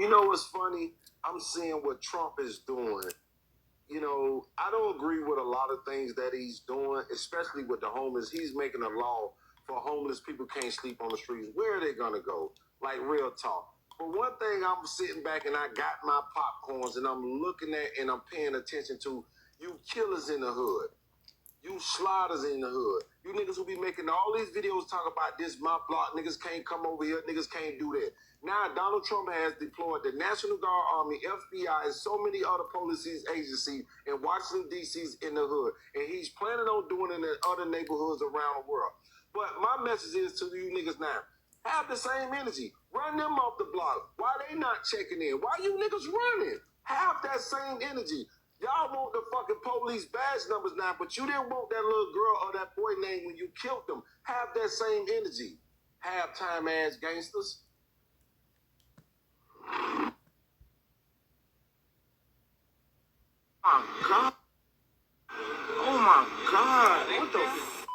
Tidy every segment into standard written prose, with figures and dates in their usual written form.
You know what's funny? I'm seeing what Trump is doing. You know, I don't agree with a lot of things that he's doing, especially with the homeless. He's making a law for homeless people can't sleep on the streets. Where are they gonna go? Like real talk. But one thing I'm sitting back and I got my popcorns and I'm looking at and I'm paying attention to you killers in the hood. You sliders in the hood. You niggas who be making all these videos talk about this, my block, niggas can't come over here, niggas can't do that. Now Donald Trump has deployed the National Guard, Army, FBI, and so many other police agencies in Washington, D.C.'s in the hood. And he's planning on doing it in other neighborhoods around the world. But my message is to you niggas now. Have the same energy. Run them off the block. Why they not checking in? Why you niggas running? Have that same energy. Y'all want the fucking police badge numbers now, but you didn't want that little girl or that boy name when you killed them. Have that same energy. Halftime ass gangsters. Oh my God. Oh my God. What the f?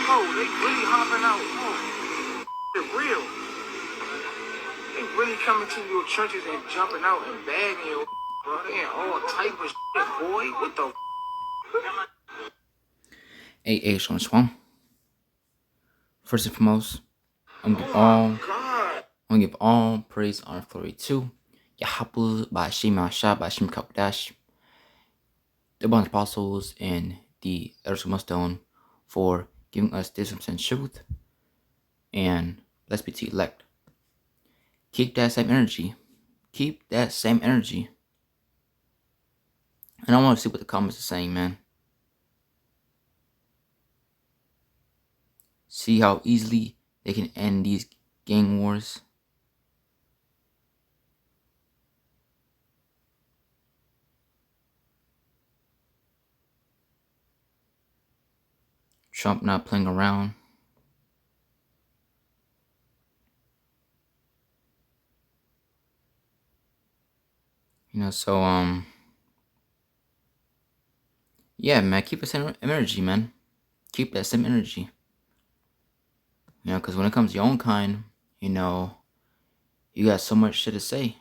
Oh, they really hopping out. Oh, they're real. They really coming to your churches and jumping out and bagging you, bro. They ain't all type of shit, boy. What the f? Hey, Sean Swam. First and foremost, I'm gonna give all praise, honor, glory to Yahweh by Shem Shah by Shem Kakdash, the Bond Apostles and the Elders of Mustone for giving us this and truth, and let's be to elect. Keep that same energy. Keep that same energy. And I want to see what the comments are saying, man. See how easily they can end these gang wars. Trump not playing around. You know, so yeah, man, keep the same energy, man. Keep that same energy. You know, because when it comes to your own kind, you know, you got so much shit to say.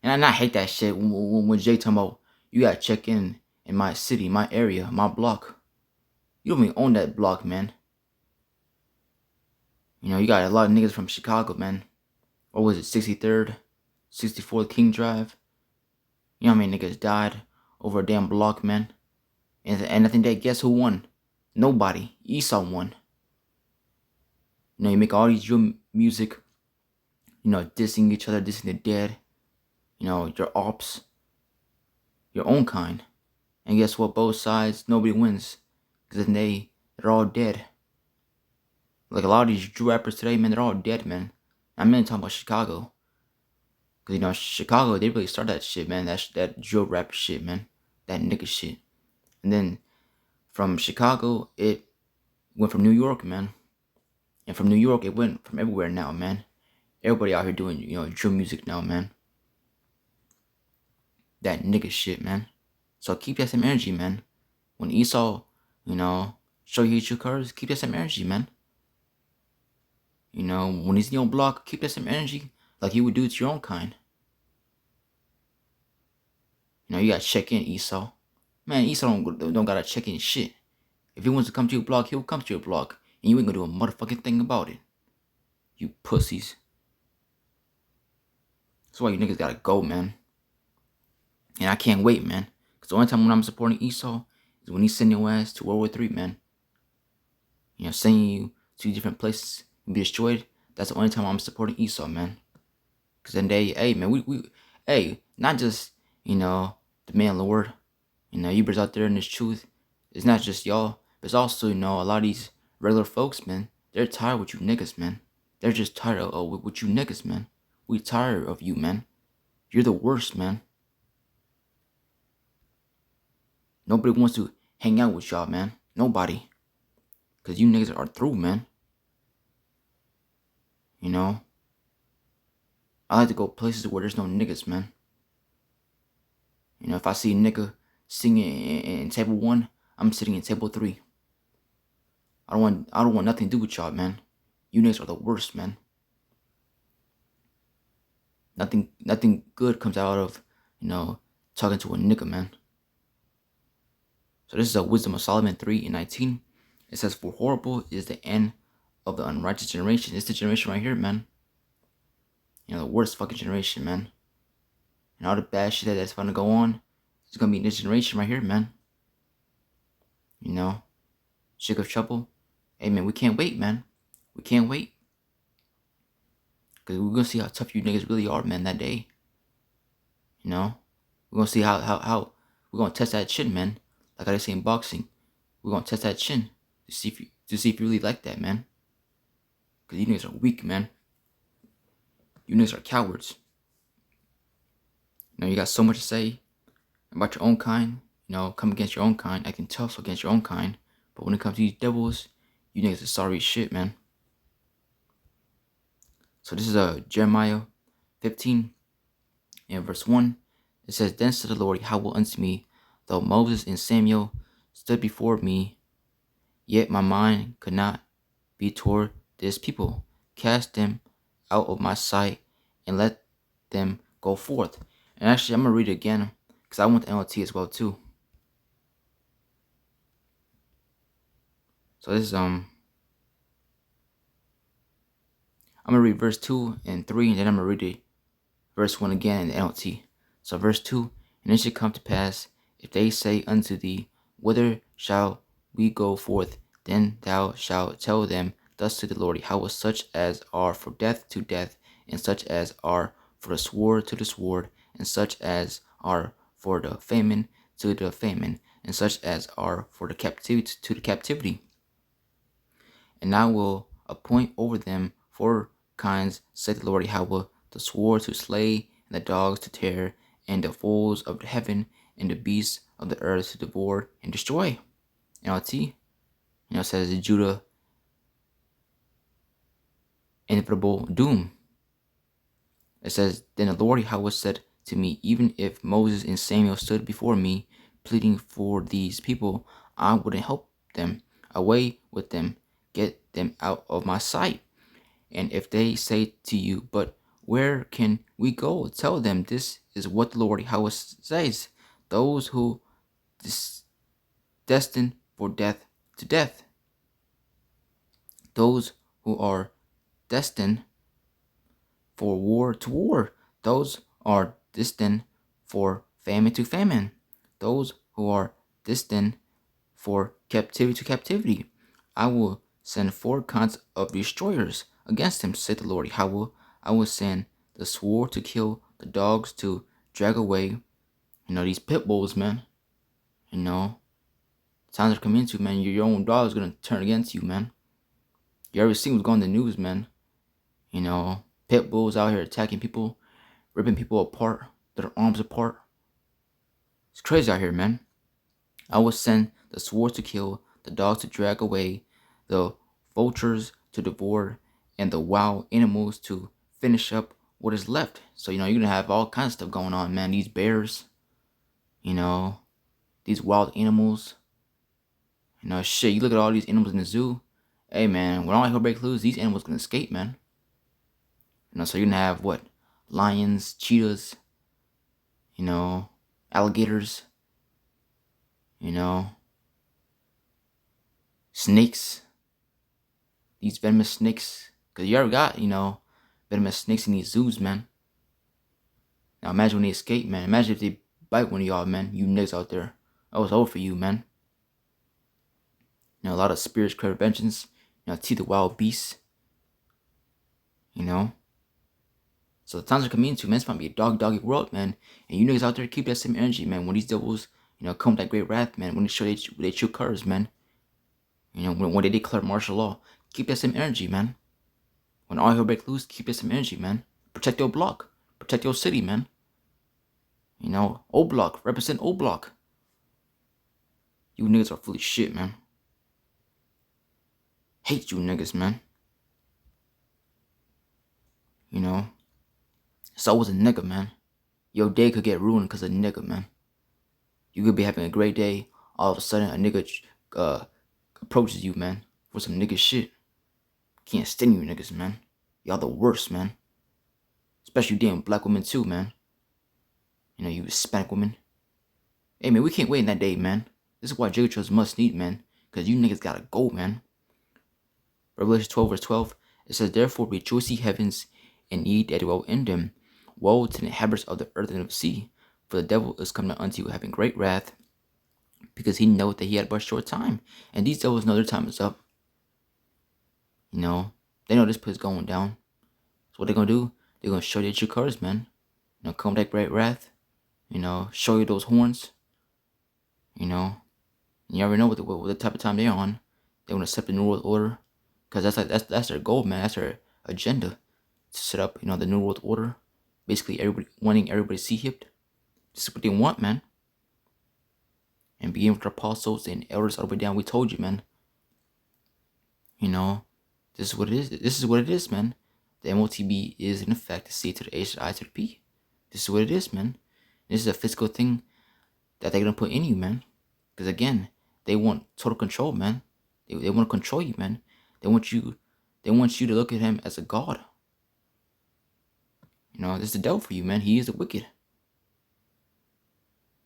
And I hate that shit when Jay talking about you gotta check in my city, my area, my block. You don't even own that block, man. You know, you got a lot of niggas from Chicago, man. What was it, 63rd, 64th King Drive? You know how many niggas died over a damn block, man? And I think that, guess who won? Nobody. Esau won. You know, you make all these drill music, you know, dissing each other, dissing the dead. You know, your ops, your own kind. And guess what? Both sides, nobody wins. Because then they're all dead. Like a lot of these Jew rappers today, man, they're all dead, man. I'm not talking about Chicago. Because, you know, Chicago, they really started that shit, man. That Jew rap shit, man. That nigga shit. And then from Chicago, it went from New York, man. And from New York, it went from everywhere now, man. Everybody out here doing, you know, drill music now, man. That nigga shit, man. So keep that same energy, man. When Esau, you know, show you your colors, keep that same energy, man. You know, when he's in your block, keep that same energy like you would do to your own kind. You know, you gotta check in, Esau. Man, Esau don't gotta check in shit. If he wants to come to your block, he'll come to your block. And you ain't gonna do a motherfucking thing about it. You pussies. That's why you niggas gotta go, man. And I can't wait, man. Because the only time when I'm supporting Esau is when he's sending your ass to World War III, man. You know, sending you to different places and be destroyed. That's the only time I'm supporting Esau, man. Because then hey, man, hey, not just, you know, the man Lord. You know, you brothers out there in this truth. It's not just y'all. But it's also, you know, a lot of these regular folks, man. They're tired with you niggas, man. They're just tired of with you niggas, man. We tired of you, man. You're the worst, man. Nobody wants to hang out with y'all, man. Nobody. Because you niggas are through, man. You know? I like to go places where there's no niggas, man. You know, if I see a nigga singing in table 1, I'm sitting in table 3. I don't want nothing to do with y'all, man. You niggas are the worst, man. Nothing good comes out of, talking to a nigga, man. So this is a Wisdom of Solomon 3:19. It says, "For horrible is the end of the unrighteous generation." It's the generation right here, man. The worst fucking generation, man. And all the bad shit that's gonna go on, it's gonna be in this generation right here, man. Sick of trouble. Hey, man, we can't wait, man. We can't wait. Because we're gonna see how tough you niggas really are, man, that day. We're gonna see how we're gonna test that chin, man. Like I say in boxing. We're gonna test that chin to see if you really like that, man. Because you niggas are weak, man. You niggas are cowards. You got so much to say about your own kind. Come against your own kind, acting tough against your own kind. But when it comes to these devils, you niggas are sorry as shit, man. So this is Jeremiah 15 and verse 1. It says, "Then said the Lord Yahweh unto me, though Moses and Samuel stood before me, yet my mind could not be toward this people. Cast them out of my sight and let them go forth." And actually, I'm going to read it again because I want the NLT as well too. So this is, I'm going to read verse 2 and 3, and then I'm going to read it verse 1 again in the NLT. So verse 2, "And it shall come to pass, if they say unto thee, Whither shall we go forth? Then thou shalt tell them, Thus saith the Lord Yahweh, such as are for death to death, and such as are for the sword to the sword, and such as are for the famine to the famine, and such as are for the captivity to the captivity. And I will appoint over them 4 kinds, saith the Lord Yahweh, the sword to slay, and the dogs to tear, and the foes of the heaven, and the beasts of the earth to devour and destroy." NLT, it says Judah, inevitable doom. It says, "Then the Lord Yahweh said to me, even if Moses and Samuel stood before me, pleading for these people, I wouldn't help them. Away with them, get them out of my sight. And if they say to you, But where can we go? Tell them this is what the Lord Yahweh says, those who destined for death to death, those who are destined for war to war, those are destined for famine to famine, those who are destined for captivity to captivity. I will send 4 kinds of destroyers against him, said the Lord Yahweh. I will send the sword to kill, the dogs to drag away. These pit bulls, man. Times are coming into, man. Your own dog is gonna turn against you, man. You ever seen what's going on in the news, man? Pit bulls out here attacking people, ripping people apart, their arms apart. It's crazy out here, man. I will send the sword to kill, the dogs to drag away, the vultures to devour, and the wild animals to finish up what is left. So, you're going to have all kinds of stuff going on, man. These bears, these wild animals. Shit, you look at all these animals in the zoo. Hey, man, when all hell breaks loose, these animals can escape, man. So you're going to have, what? Lions, cheetahs, alligators, snakes, these venomous snakes. Because you already got, venomous snakes in these zoos, man. Now imagine when they escape, man. Imagine if they bite one of y'all, man. You niggas out there. That was over for you, man. A lot of spirits, preventions. See the wild beasts. So the times are coming into, man. It's going to be a doggy world, man. And you niggas out there, keep that same energy, man. When these devils, come with that great wrath, man. When they show they true colors, man. When they declare martial law, keep that same energy, man. When all hell break loose, keep that same energy, man. Protect your block. Protect your city, man. O Block. Represent O Block. You niggas are full of shit, man. Hate you niggas, man. So was a nigga, man. Your day could get ruined because of a nigga, man. You could be having a great day. All of a sudden, a nigga approaches you, man, for some nigga shit. Can't stand you niggas, man. Y'all the worst, man. Especially you damn black women too, man. You know, you Hispanic women. Hey, man, we can't wait in that day, man. This is why Jacob Trust must need, man. Because you niggas gotta go, man. Revelation 12, verse 12. It says, Therefore rejoice ye heavens, and ye that dwell in them. Woe to the inhabitants of the earth and of the sea. For the devil is coming unto you having great wrath, because he knoweth that he had but a short time. And these devils know their time is up. You know, they know this place is going down. So what they're going to do? They're going to show you your colors, man. You know, come with that great wrath. You know, show you those horns. You know, you already know what the type of time they're on. They want to set the New World Order. Because that's their goal, man. That's their agenda. To set up, you know, the New World Order. Basically, wanting everybody to see hipped. This is what they want, man. And being with the apostles and elders all the way down, we told you, man. You know, this is what it is. This is what it is, man. The MOTB is, in effect, the C to the H to the I to the P. This is what it is, man. This is a physical thing that they're going to put in you, man. Because, again, they want total control, man. They want to control you, man. They want you to look at him as a god. You know, this is the devil for you, man. He is the wicked.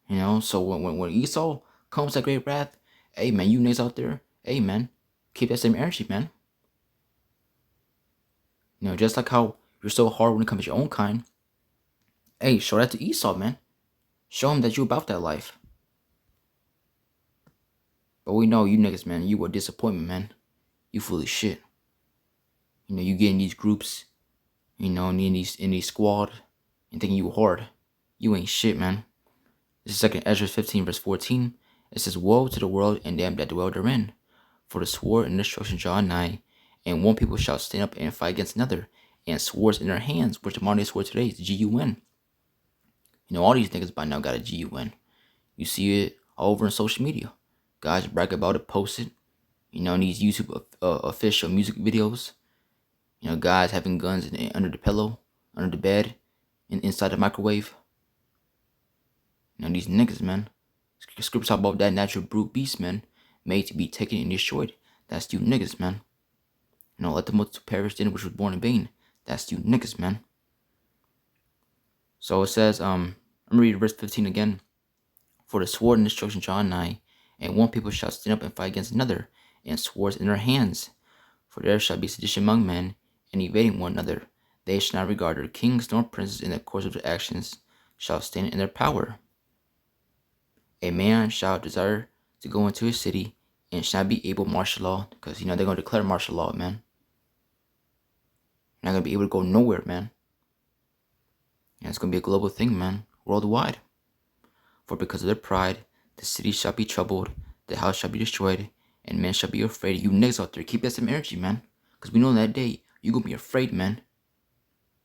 You know, so when Esau comes to great wrath, hey, man, you niggas out there, hey, man, keep that same energy, man. You know, just like how you're so hard when it comes to your own kind, hey, show that to Esau, man. Show him that you're about that life. But we know you niggas, man, you were a disappointment, man. You full of shit. You know, you get in these groups, you know, in these squad, and thinking you hard. You ain't shit, man. This is 2 Ezra 15, verse 14. It says, Woe to the world and them that dwell therein. For the sword and destruction draw nigh, and one people shall stand up and fight against another, and swords in their hands, which the modern day sword today is GUN. You know, all these niggas by now got a GUN. You see it all over on social media. Guys brag about it, post it. You know, in these YouTube official music videos. You know, guys having guns under the pillow, under the bed, and inside the microwave. You know, these niggas, man. Scripture talk about that natural brute beast, man, made to be taken and destroyed. That's you niggas, man. You know, let the multitude perish then which was born in vain. That's you niggas, man. So it says, I'm gonna read verse 15 again. For the sword and destruction draw nigh, and one people shall stand up and fight against another, and swords in their hands. For there shall be sedition among men, and evading one another. They shall not regard their kings nor princes in the course of their actions, shall stand in their power. A man shall desire to go into his city, and shall not be able martial law, because, you know, they're going to declare martial law, man. You're not going to be able to go nowhere, man. And it's going to be a global thing, man, worldwide. For because of their pride, the city shall be troubled, the house shall be destroyed, and men shall be afraid. You niggas out there, keep that same energy, man. Because we know that day, you going to be afraid, man.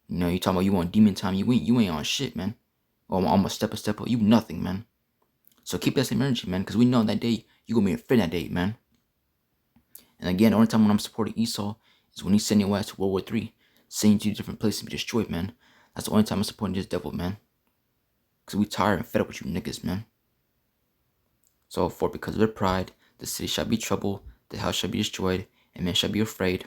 You know, you talking about you want demon time, you ain't on shit, man. Oh, I'm a step up, you nothing, man. So keep that same energy, man, because we know that day, you going to be afraid that day, man. And again, the only time when I'm supporting Esau is when he's sending your ass to World War III, sending you to different places to be destroyed, man. That's the only time I'm supporting this devil, man. Because we tired and fed up with you niggas, man. So, for because of their pride, the city shall be troubled, the house shall be destroyed, and men shall be afraid.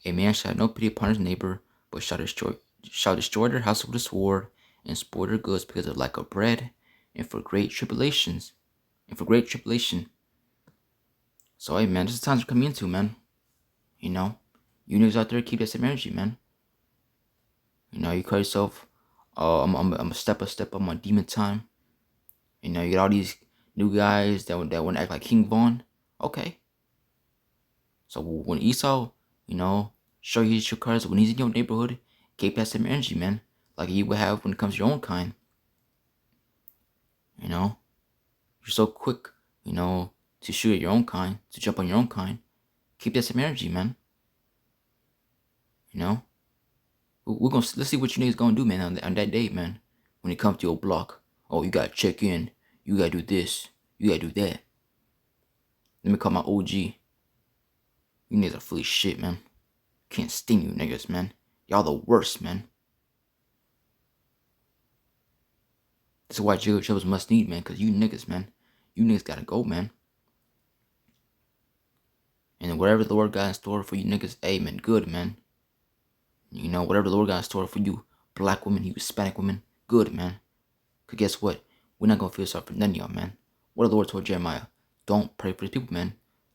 A man shall have no pity upon his neighbor, but shall destroy their house with the sword, and spoil their goods because of lack of bread, and for great tribulation. So, hey, man, this is the times we're coming into, man. You know, you niggas out there, keep that same energy, man. You know, you call yourself, I'm a step, I'm on demon time. You know, you got all these new guys that want to act like King Von. Okay. So when Esau, you know, show you your cards, when he's in your neighborhood, keep that same energy, man. Like you would have when it comes to your own kind. You know, you're so quick, you know, to shoot at your own kind, to jump on your own kind. Keep that same energy, man. You know, let's see what you niggas gonna do, man, on that day, man. When it comes to your block, oh, you gotta check in, you gotta do this, you gotta do that. Let me call my OG. You niggas are full of shit, man. Can't stand you niggas, man. Y'all the worst, man. This is why Jacob Troubles must need, man, because you niggas, man. You niggas gotta go, man. And whatever the Lord got in store for you niggas, hey, man, good, man. You know, whatever the Lord got in store for you, black women, you Hispanic women. Good, man. Because guess what? We're not going to feel sorry for none of y'all, man. What the Lord told Jeremiah, don't pray for these people, man.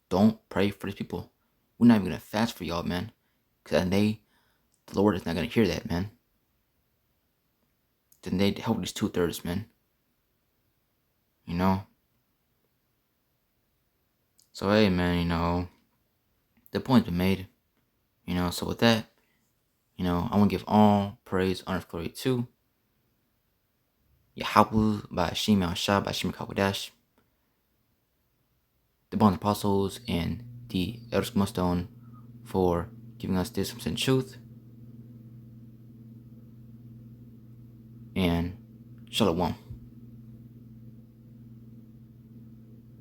Don't pray for these people. We're not even going to fast for y'all, man. Because the Lord is not going to hear that, man. Then they help these 2/3, man. You know? So, hey, man, you know, the point's been made. You know, so with that, you know, I want to give all praise, honor, glory to Yahweh by Hashem Shah by Hashem Kakodash, the Bond Apostles, and the Elder Stone for giving us this from truth. And Shalom.